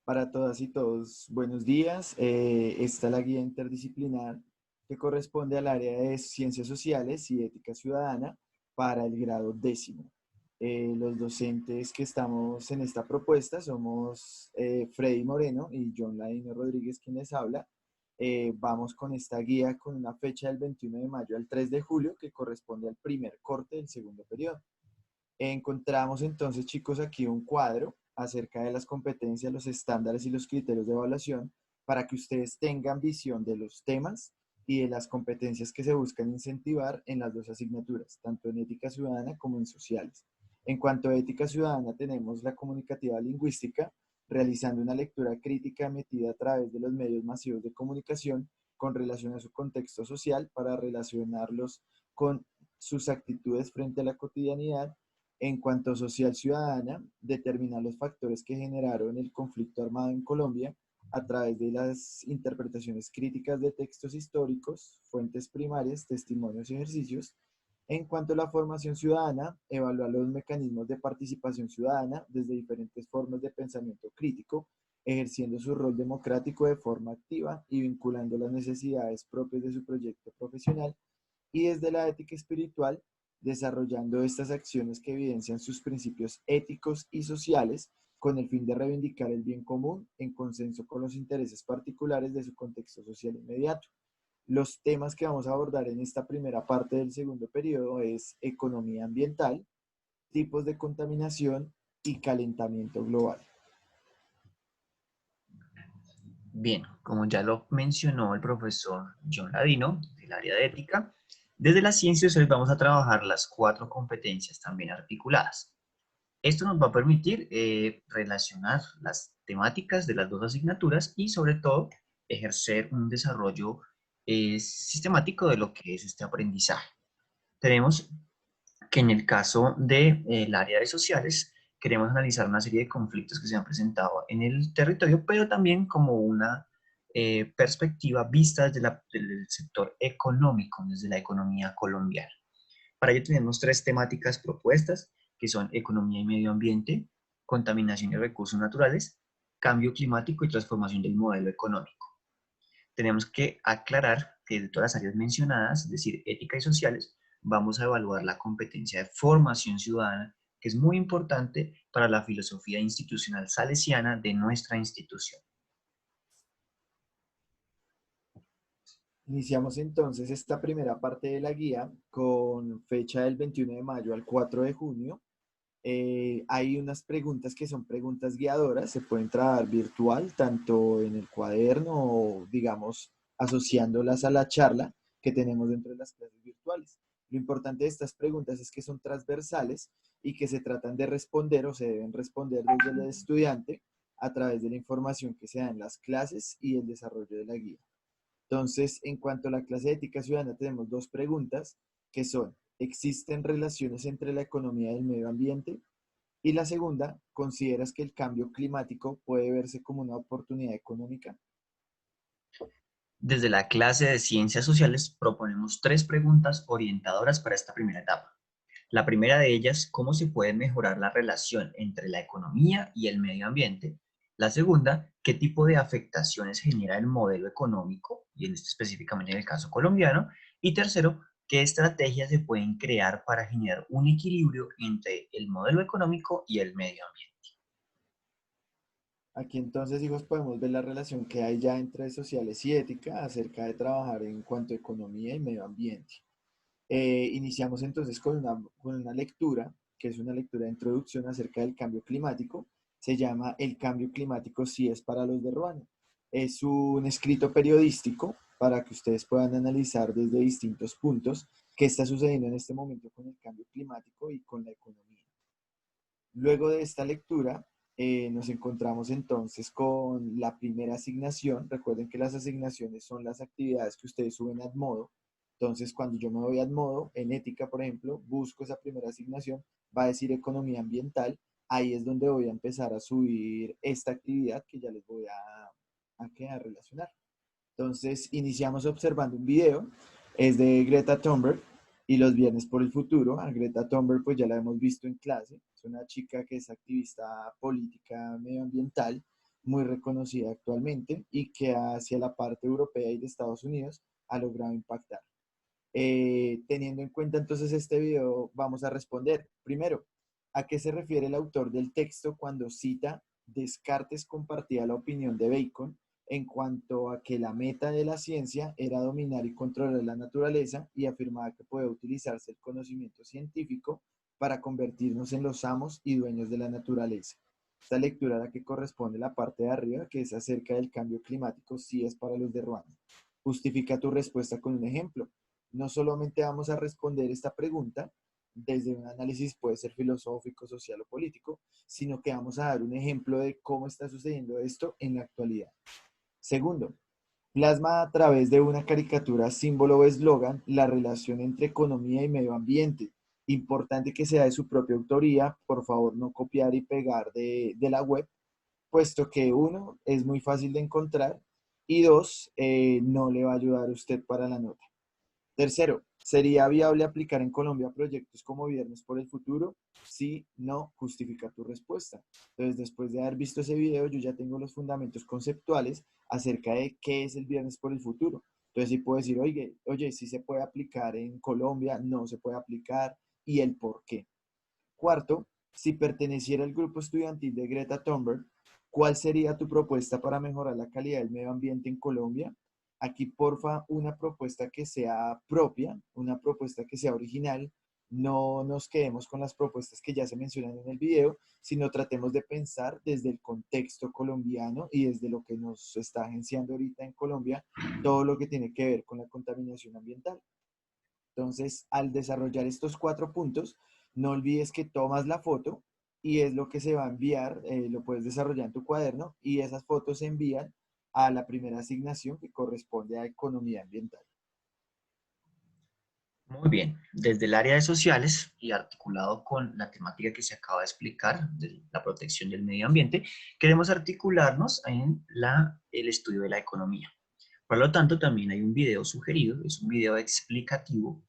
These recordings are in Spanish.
Para todas y todos, buenos días. Esta es la guía interdisciplinar que corresponde al área de Ciencias Sociales y Ética Ciudadana para el grado 10º. Los docentes que estamos en esta propuesta somos Freddy Moreno y John Ladino Rodríguez, quien les habla. Vamos con esta guía con una fecha del 21 de mayo al 3 de julio, que corresponde al primer corte del segundo periodo. Encontramos entonces, chicos, aquí un cuadro acerca de las competencias, los estándares y los criterios de evaluación para que ustedes tengan visión de los temas y de las competencias que se buscan incentivar en las dos asignaturas, tanto en ética ciudadana como en sociales. En cuanto a ética ciudadana, tenemos la comunicativa lingüística, realizando una lectura crítica emitida a través de los medios masivos de comunicación con relación a su contexto social para relacionarlos con sus actitudes frente a la cotidianidad. En cuanto a social ciudadana, determinar los factores que generaron el conflicto armado en Colombia a través de las interpretaciones críticas de textos históricos, fuentes primarias, testimonios y ejercicios. En cuanto a la formación ciudadana, evaluar los mecanismos de participación ciudadana desde diferentes formas de pensamiento crítico, ejerciendo su rol democrático de forma activa y vinculando las necesidades propias de su proyecto profesional, y desde la ética espiritual, desarrollando estas acciones que evidencian sus principios éticos y sociales con el fin de reivindicar el bien común en consenso con los intereses particulares de su contexto social inmediato. Los temas que vamos a abordar en esta primera parte del segundo periodo es economía ambiental, tipos de contaminación y calentamiento global. Bien, como ya lo mencionó el profesor John Ladino, del área de ética, desde las ciencias hoy vamos a trabajar las cuatro competencias también articuladas. Esto nos va a permitir relacionar las temáticas de las dos asignaturas y sobre todo ejercer un desarrollo sistemático de lo que es este aprendizaje. Tenemos que en el caso del área de sociales queremos analizar una serie de conflictos que se han presentado en el territorio, pero también como una perspectiva vista desde el sector económico, desde la economía colombiana. Para ello tenemos tres temáticas propuestas, que son economía y medio ambiente, contaminación y recursos naturales, cambio climático y transformación del modelo económico. Tenemos que aclarar que de todas las áreas mencionadas, es decir, ética y sociales, vamos a evaluar la competencia de formación ciudadana, que es muy importante para la filosofía institucional salesiana de nuestra institución. Iniciamos entonces esta primera parte de la guía con fecha del 21 de mayo al 4 de junio. Hay unas preguntas que son preguntas guiadoras, se pueden trabajar virtual, tanto en el cuaderno o, digamos, asociándolas a la charla que tenemos dentro de las clases virtuales. Lo importante de estas preguntas es que son transversales y que se tratan de responder o se deben responder desde el estudiante a través de la información que se da en las clases y el desarrollo de la guía. Entonces, en cuanto a la clase de ética ciudadana, tenemos dos preguntas que son, ¿existen relaciones entre la economía y el medio ambiente? Y la segunda, ¿consideras que el cambio climático puede verse como una oportunidad económica? Desde la clase de ciencias sociales proponemos tres preguntas orientadoras para esta primera etapa. La primera de ellas, ¿cómo se puede mejorar la relación entre la economía y el medio ambiente? La segunda, ¿qué tipo de afectaciones genera el modelo económico? Y en este específicamente en el caso colombiano. Y tercero, ¿qué estrategias se pueden crear para generar un equilibrio entre el modelo económico y el medio ambiente? Aquí entonces, hijos, podemos ver la relación que hay ya entre sociales y ética acerca de trabajar en cuanto a economía y medio ambiente. Iniciamos entonces con una lectura, que es una lectura de introducción acerca del cambio climático. Se llama El cambio climático sí es para los de Ruano. Es un escrito periodístico para que ustedes puedan analizar desde distintos puntos qué está sucediendo en este momento con el cambio climático y con la economía. Luego de esta lectura, nos encontramos entonces con la primera asignación. Recuerden que las asignaciones son las actividades que ustedes suben a Admodo. Entonces, cuando yo me voy a Admodo, en ética, por ejemplo, busco esa primera asignación, va a decir economía ambiental. Ahí es donde voy a empezar a subir esta actividad que ya les voy a relacionar. Entonces, iniciamos observando un video, es de Greta Thunberg y los viernes por el futuro. A Greta Thunberg pues ya la hemos visto en clase, es una chica que es activista política medioambiental muy reconocida actualmente y que hacia la parte europea y de Estados Unidos ha logrado impactar. Teniendo en cuenta entonces este video, vamos a responder. Primero, ¿a qué se refiere el autor del texto cuando cita Descartes compartía la opinión de Bacon en cuanto a que la meta de la ciencia era dominar y controlar la naturaleza y afirmaba que puede utilizarse el conocimiento científico para convertirnos en los amos y dueños de la naturaleza? Esta lectura a la que corresponde la parte de arriba, que es acerca del cambio climático, sí es para los de Ruanda. Justifica tu respuesta con un ejemplo. No solamente vamos a responder esta pregunta desde un análisis, puede ser filosófico, social o político, sino que vamos a dar un ejemplo de cómo está sucediendo esto en la actualidad. Segundo, plasma a través de una caricatura, símbolo o eslogan la relación entre economía y medio ambiente. Importante que sea de su propia autoría, por favor no copiar y pegar de la web, puesto que uno, es muy fácil de encontrar y dos, no le va a ayudar a usted para la nota. Tercero, ¿sería viable aplicar en Colombia proyectos como Viernes por el Futuro? Sí, no, justifica tu respuesta. Entonces, después de haber visto ese video, yo ya tengo los fundamentos conceptuales acerca de qué es el Viernes por el Futuro. Entonces, sí puedo decir, oye, sí se puede aplicar en Colombia, no se puede aplicar y el por qué. Cuarto, si perteneciera al grupo estudiantil de Greta Thunberg, ¿cuál sería tu propuesta para mejorar la calidad del medio ambiente en Colombia? Aquí, porfa, una propuesta que sea propia, una propuesta que sea original. No nos quedemos con las propuestas que ya se mencionan en el video, sino tratemos de pensar desde el contexto colombiano y desde lo que nos está agenciando ahorita en Colombia, todo lo que tiene que ver con la contaminación ambiental. Entonces, al desarrollar estos 4 puntos, no olvides que tomas la foto y es lo que se va a enviar, lo puedes desarrollar en tu cuaderno y esas fotos se envían a la primera asignación que corresponde a economía ambiental. Muy bien, desde el área de sociales y articulado con la temática que se acaba de explicar, de la protección del medio ambiente, queremos articularnos en el estudio de la economía. Por lo tanto, también hay un video sugerido, es un video explicativo,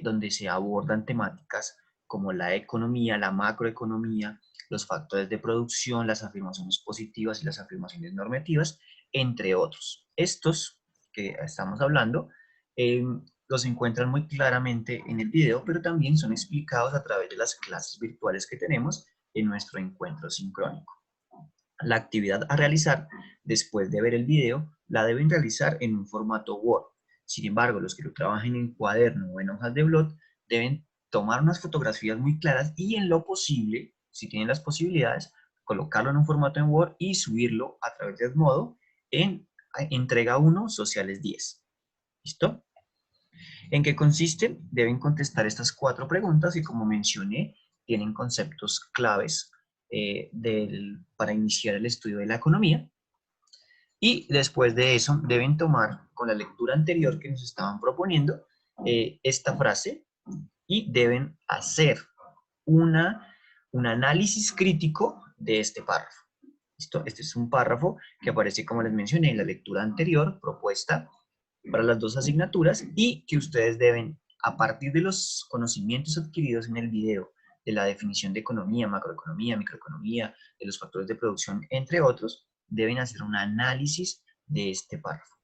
donde se abordan temáticas como la economía, la macroeconomía, los factores de producción, las afirmaciones positivas y las afirmaciones normativas, entre otros. Estos que estamos hablando eh, los encuentran muy claramente en el video, pero también son explicados a través de las clases virtuales que tenemos en nuestro encuentro sincrónico. La actividad a realizar después de ver el video la deben realizar en un formato Word. Sin embargo, los que lo trabajen en cuaderno o en hojas de blog deben tomar unas fotografías muy claras y en lo posible, si tienen las posibilidades, colocarlo en un formato en Word y subirlo a través de Edmodo en entrega 1, sociales 10. ¿Listo? ¿En qué consiste? Deben contestar estas 4 preguntas y como mencioné, tienen conceptos claves para iniciar el estudio de la economía. Y después de eso deben tomar con la lectura anterior que nos estaban proponiendo esta frase y deben hacer un análisis crítico de este párrafo. ¿Listo? Este es un párrafo que aparece, como les mencioné, en la lectura anterior propuesta para las 2 asignaturas y que ustedes deben, a partir de los conocimientos adquiridos en el video, de la definición de economía, macroeconomía, microeconomía, de los factores de producción, entre otros, deben hacer un análisis de este párrafo.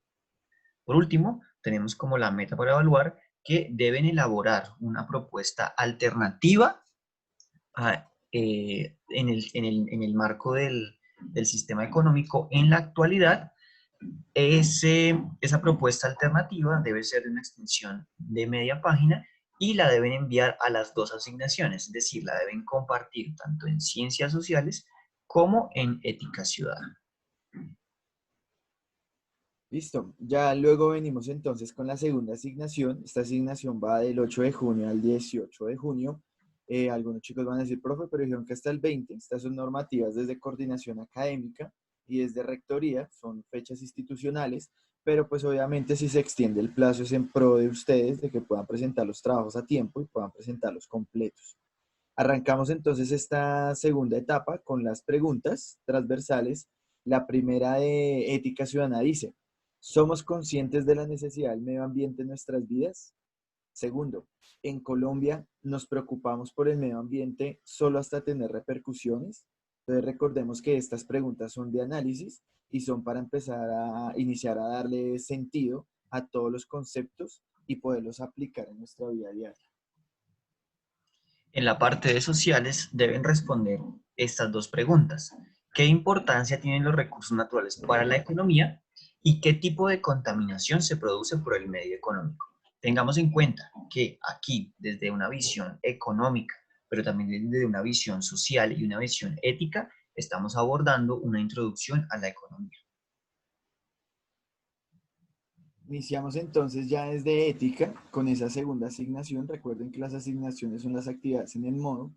Por último, tenemos como la meta para evaluar que deben elaborar una propuesta alternativa en el marco del sistema económico en la actualidad. Esa propuesta alternativa debe ser de una extensión de media página y la deben enviar a las 2 asignaciones, es decir, la deben compartir tanto en ciencias sociales como en ética ciudadana. Listo, ya luego venimos entonces con la segunda asignación. Esta asignación va del 8 de junio al 18 de junio. Algunos chicos van a decir, profe, pero dijeron que hasta el 20. Estas son normativas desde coordinación académica y desde rectoría, son fechas institucionales, pero pues obviamente si se extiende el plazo es en pro de ustedes, de que puedan presentar los trabajos a tiempo y puedan presentarlos completos. Arrancamos entonces esta segunda etapa con las preguntas transversales. La primera de ética ciudadana dice, ¿somos conscientes de la necesidad del medio ambiente en nuestras vidas? Segundo, en Colombia nos preocupamos por el medio ambiente solo hasta tener repercusiones. Entonces recordemos que estas preguntas son de análisis y son para empezar a iniciar a darle sentido a todos los conceptos y poderlos aplicar en nuestra vida diaria. En la parte de sociales deben responder estas dos preguntas. ¿Qué importancia tienen los recursos naturales para la economía y qué tipo de contaminación se produce por el medio económico? Tengamos en cuenta que aquí, desde una visión económica, pero también desde una visión social y una visión ética, estamos abordando una introducción a la economía. Iniciamos entonces ya desde ética con esa segunda asignación. Recuerden que las asignaciones son las actividades en el modo.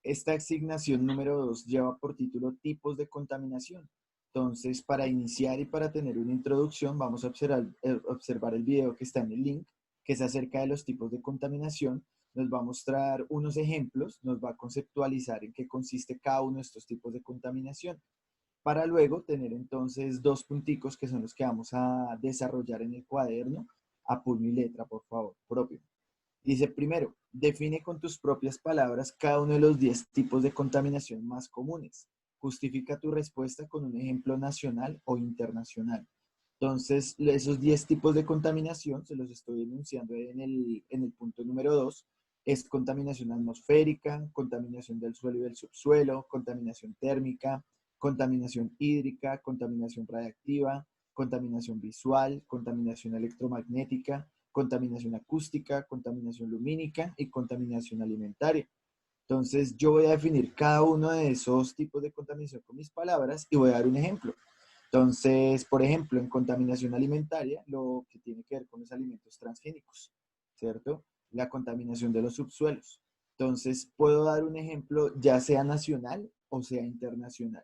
Esta asignación número 2 lleva por título tipos de contaminación. Entonces, para iniciar y para tener una introducción, vamos a observar el video que está en el link, que es acerca de los tipos de contaminación. Nos va a mostrar unos ejemplos, nos va a conceptualizar en qué consiste cada uno de estos tipos de contaminación, para luego tener entonces dos punticos que son los que vamos a desarrollar en el cuaderno a puño y letra, por favor, propio. Dice primero, define con tus propias palabras cada uno de los 10 tipos de contaminación más comunes. Justifica tu respuesta con un ejemplo nacional o internacional. Entonces, esos 10 tipos de contaminación, se los estoy enunciando en el punto número 2, es contaminación atmosférica, contaminación del suelo y del subsuelo, contaminación térmica, contaminación hídrica, contaminación radiactiva, contaminación visual, contaminación electromagnética, contaminación acústica, contaminación lumínica y contaminación alimentaria. Entonces, yo voy a definir cada uno de esos tipos de contaminación con mis palabras y voy a dar un ejemplo. Entonces, por ejemplo, en contaminación alimentaria, lo que tiene que ver con los alimentos transgénicos, ¿cierto? La contaminación de los subsuelos. Entonces, puedo dar un ejemplo ya sea nacional o sea internacional.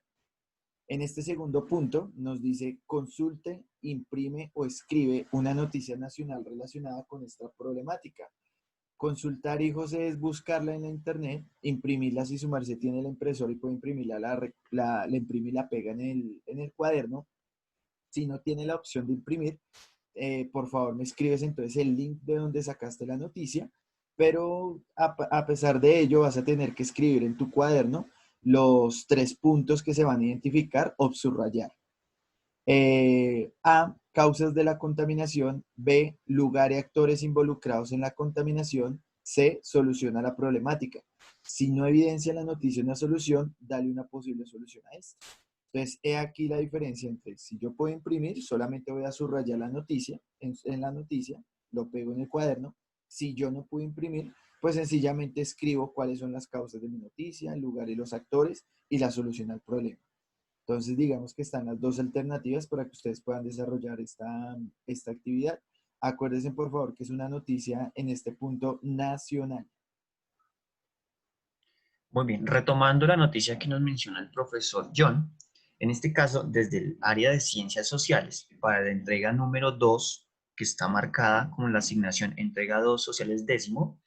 En este segundo punto nos dice consulte, imprime o escribe una noticia nacional relacionada con esta problemática. Consultar, hijos, es buscarla en la internet, imprimirla si su merced tiene la impresora y puede imprimirla, la imprime y la pega en el cuaderno. Si no tiene la opción de imprimir, por favor me escribes entonces el link de donde sacaste la noticia, pero a pesar de ello vas a tener que escribir en tu cuaderno los 3 puntos que se van a identificar o subrayar. A, causas de la contaminación. B, lugar y actores involucrados en la contaminación. C, solución a la problemática. Si no evidencia la noticia una solución, dale una posible solución a esto. Entonces, he aquí la diferencia entre si yo puedo imprimir, solamente voy a subrayar la noticia, en la noticia, lo pego en el cuaderno. Si yo no puedo imprimir, pues sencillamente escribo cuáles son las causas de mi noticia, el lugar y los actores y la solución al problema. Entonces, digamos que están las dos alternativas para que ustedes puedan desarrollar esta actividad. Acuérdense, por favor, que es una noticia en este punto nacional. Muy bien, retomando la noticia que nos menciona el profesor John, en este caso, desde el área de ciencias sociales, para la entrega número 2, que está marcada como la asignación entrega 2 sociales décimo,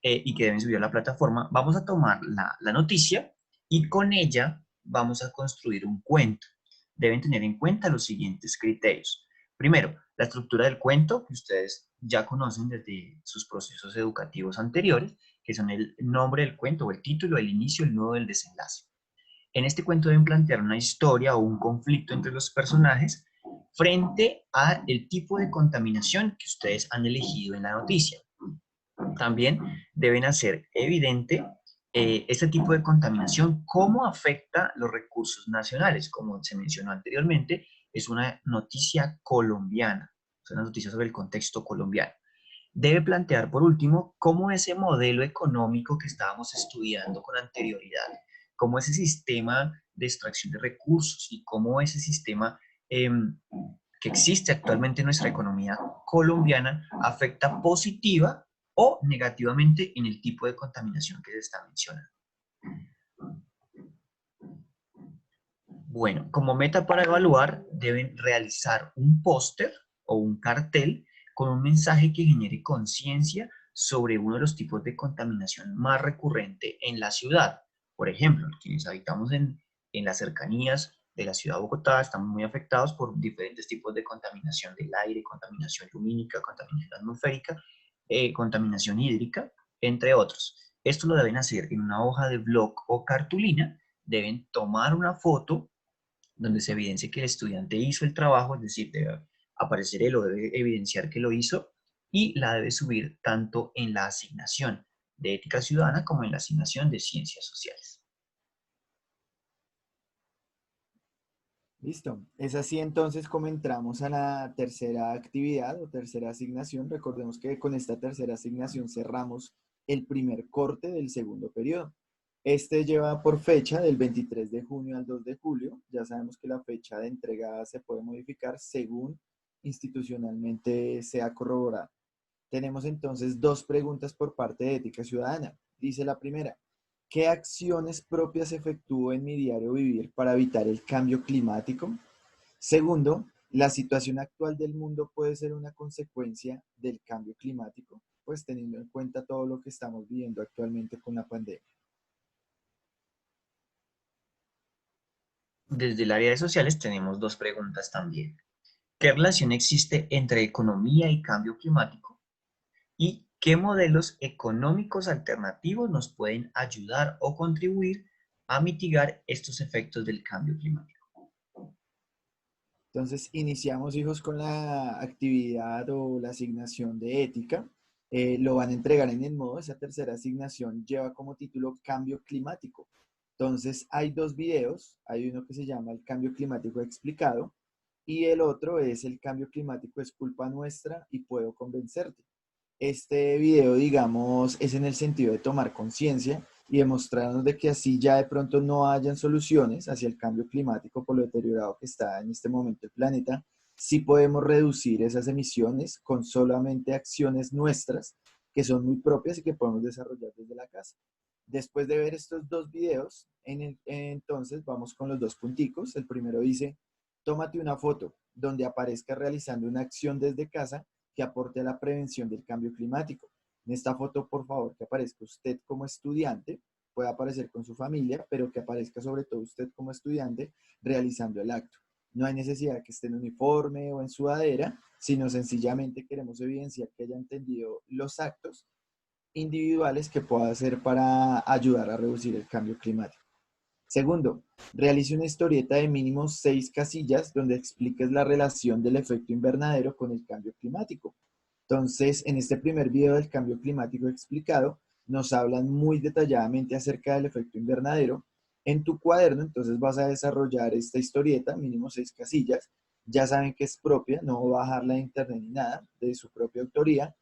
y que deben subir a la plataforma, vamos a tomar la noticia y con ella vamos a construir un cuento. Deben tener en cuenta los siguientes criterios. Primero, la estructura del cuento, que ustedes ya conocen desde sus procesos educativos anteriores, que son el nombre del cuento o el título, el inicio, el nudo del desenlace. En este cuento deben plantear una historia o un conflicto entre los personajes frente al tipo de contaminación que ustedes han elegido en la noticia. También deben hacer evidente este tipo de contaminación, cómo afecta los recursos nacionales. Como se mencionó anteriormente, es una noticia colombiana, es una noticia sobre el contexto colombiano. Debe plantear, por último, cómo ese modelo económico que estábamos estudiando con anterioridad, cómo ese sistema de extracción de recursos y cómo ese sistema que existe actualmente en nuestra economía colombiana afecta positiva o negativamente en el tipo de contaminación que se está mencionando. Bueno, como meta para evaluar, deben realizar un póster o un cartel con un mensaje que genere conciencia sobre uno de los tipos de contaminación más recurrente en la ciudad. Por ejemplo, quienes habitamos en las cercanías de la ciudad de Bogotá estamos muy afectados por diferentes tipos de contaminación del aire, contaminación lumínica, contaminación atmosférica, contaminación hídrica, entre otros. Esto lo deben hacer en una hoja de blog o cartulina deben tomar una foto donde se evidencie que el estudiante hizo el trabajo, es decir, debe aparecer él o debe evidenciar que lo hizo, y la debe subir tanto en la asignación de ética ciudadana como en la asignación de ciencias sociales. Listo. Es así entonces como entramos a la tercera actividad o tercera asignación. Recordemos que con esta tercera asignación cerramos el primer corte del segundo periodo. Este lleva por fecha del 23 de junio al 2 de julio. Ya sabemos que la fecha de entrega se puede modificar según institucionalmente sea corroborada. Tenemos entonces dos preguntas por parte de Ética Ciudadana. Dice la primera, ¿qué acciones propias efectúo en mi diario vivir para evitar el cambio climático? Segundo, ¿la situación actual del mundo puede ser una consecuencia del cambio climático? Pues teniendo en cuenta todo lo que estamos viviendo actualmente con la pandemia. Desde el área de sociales tenemos dos preguntas también. ¿Qué relación existe entre economía y cambio climático? ¿Y qué modelos económicos alternativos nos pueden ayudar o contribuir a mitigar estos efectos del cambio climático? Entonces, iniciamos, hijos, con la actividad o la asignación de ética. Lo van a entregar en el modo. Esa tercera asignación lleva como título Cambio Climático. Entonces, hay dos videos. Hay uno que se llama El Cambio Climático Explicado y el otro es El Cambio Climático es culpa nuestra y puedo convencerte. Este video, digamos, es en el sentido de tomar conciencia y demostrarnos de que así ya de pronto no hayan soluciones hacia el cambio climático por lo deteriorado que está en este momento el planeta, sí podemos reducir esas emisiones con solamente acciones nuestras que son muy propias y que podemos desarrollar desde la casa. Después de ver estos dos videos, entonces vamos con los dos punticos. El primero dice, tómate una foto donde aparezca realizando una acción desde casa que aporte a la prevención del cambio climático. En esta foto, por favor, que aparezca usted como estudiante, puede aparecer con su familia, pero que aparezca sobre todo usted como estudiante realizando el acto. No hay necesidad que esté en uniforme o en sudadera, sino sencillamente queremos evidenciar que haya entendido los actos individuales que pueda hacer para ayudar a reducir el cambio climático. Segundo, realice una historieta de mínimo 6 casillas donde expliques la relación del efecto invernadero con el cambio climático. Entonces, en este primer video del cambio climático explicado, nos hablan muy detalladamente acerca del efecto invernadero. En tu cuaderno, entonces vas a desarrollar esta historieta, mínimo 6 casillas. Ya saben que es propia, no bajarla de internet ni nada, de su propia autoría.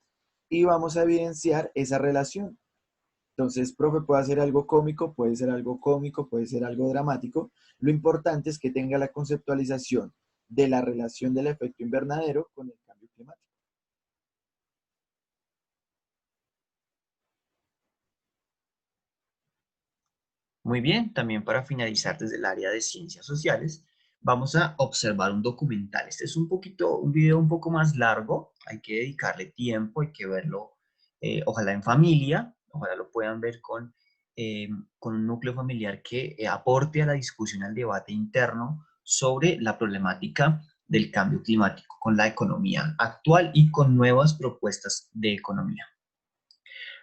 Y vamos a evidenciar esa relación. Entonces, profe, puede ser algo cómico, puede ser algo cómico, puede ser algo dramático. Lo importante es que tenga la conceptualización de la relación del efecto invernadero con el cambio climático. Muy bien, también para finalizar desde el área de ciencias sociales, vamos a observar un documental. Este es un video un poco más largo, hay que dedicarle tiempo, hay que verlo, ojalá en familia, ojalá lo puedan ver con un núcleo familiar que aporte a la discusión, al debate interno sobre la problemática del cambio climático, con la economía actual y con nuevas propuestas de economía.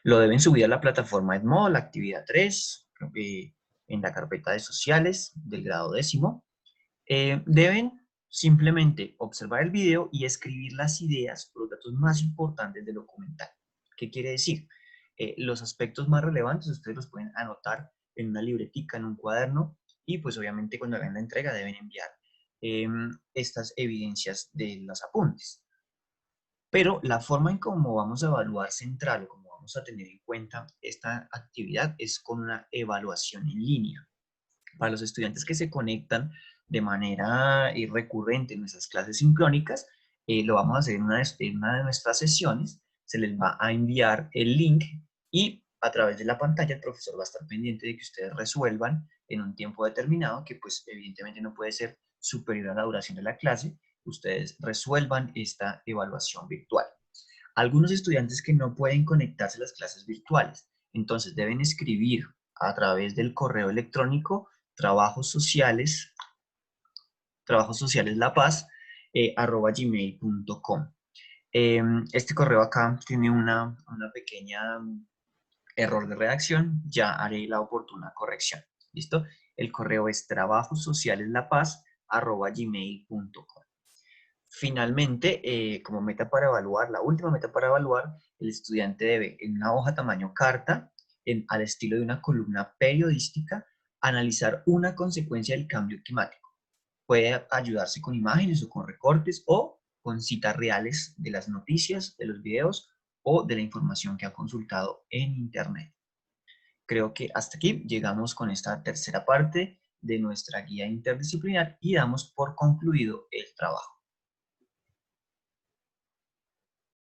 Lo deben subir a la plataforma Edmodo, la actividad 3, en la carpeta de sociales del grado 10º. Deben simplemente observar el video y escribir las ideas, los datos más importantes del documental. ¿Qué quiere decir? Los aspectos más relevantes ustedes los pueden anotar en una libretica, en un cuaderno, y pues obviamente cuando hagan la entrega deben enviar estas evidencias de los apuntes. Pero la forma en cómo vamos a evaluar central, o cómo vamos a tener en cuenta esta actividad, es con una evaluación en línea. Para los estudiantes que se conectan de manera recurrente en nuestras clases sincrónicas, lo vamos a hacer en una de nuestras sesiones, se les va a enviar el link y a través de la pantalla el profesor va a estar pendiente de que ustedes resuelvan en un tiempo determinado, que pues evidentemente no puede ser superior a la duración de la clase, ustedes resuelvan esta evaluación virtual. Algunos estudiantes que no pueden conectarse a las clases virtuales, entonces deben escribir a través del correo electrónico trabajos sociales la paz, @gmail.com. Este correo acá tiene una pequeña error de redacción, ya haré la oportuna corrección. ¿Listo? El correo es trabajosocialeslapaz@gmail.com. Finalmente, como meta para evaluar, la última meta para evaluar, el estudiante debe, en una hoja tamaño carta, al estilo de una columna periodística, analizar una consecuencia del cambio climático. Puede ayudarse con imágenes o con recortes o con citas reales de las noticias, de los videos o de la información que ha consultado en Internet. Creo que hasta aquí llegamos con esta tercera parte de nuestra guía interdisciplinar y damos por concluido el trabajo.